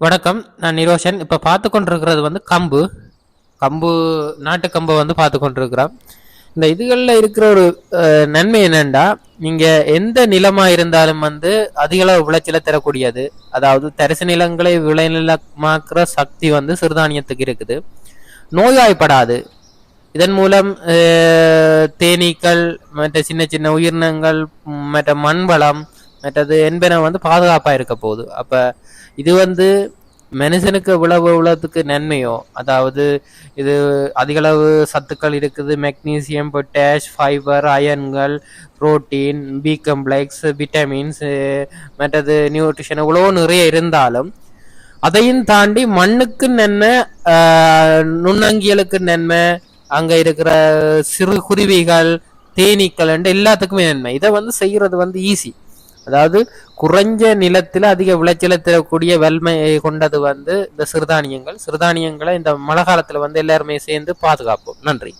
வணக்கம். நான் நிரோஷன். இப்போ பார்த்து கொண்டிருக்கிறது வந்து கம்பு கம்பு நாட்டு கம்பை வந்து பார்த்து கொண்டிருக்கிறோம். இந்த இதுகளில் இருக்கிற ஒரு நன்மை என்னென்னா, நீங்கள் எந்த நிலமாக இருந்தாலும் வந்து அதிக அளவு விளைச்சலை தரக்கூடியது. அதாவது தரிசு நிலங்களை விளைநிலமாக்குற சக்தி வந்து சிறுதானியத்துக்கு இருக்குது. நோய்வாய்ப்படாது. இதன் மூலம் தேனீக்கள் மற்ற சின்ன சின்ன உயிரினங்கள் மற்ற மண் வளம் மற்றது என்பன வந்து பாதுகாப்பாக இருக்க போகுது. அப்போ இது வந்து மனுஷனுக்கு இவ்வளவுக்கு நன்மையோ, அதாவது இது அதிகளவு சத்துக்கள் இருக்குது. மெக்னீசியம், பொட்டாஷ், ஃபைபர், அயன்கள், புரோட்டீன், பி கம்ப்ளெக்ஸ், விட்டமின்ஸ் மற்றது நியூட்ரிஷன் இவ்வளோ நிறைய இருந்தாலும் அதையும் தாண்டி மண்ணுக்கு நன்மை, நுண்ணங்கியலுக்கு நன்மை, அங்க இருக்கிற சிறு குருவிகள், தேனீக்கள் எல்லாத்துக்குமே நன்மை. இதை வந்து செய்யறது வந்து ஈஸி. அதாவது குறைஞ்ச நிலத்தில் அதிக விளைச்சலை தரக்கூடிய வலிமை கொண்டது வந்து இந்த சிறுதானியங்களை இந்த மழை காலத்துல வந்து எல்லாருமே சேர்ந்து பாதுகாப்போம். நன்றி.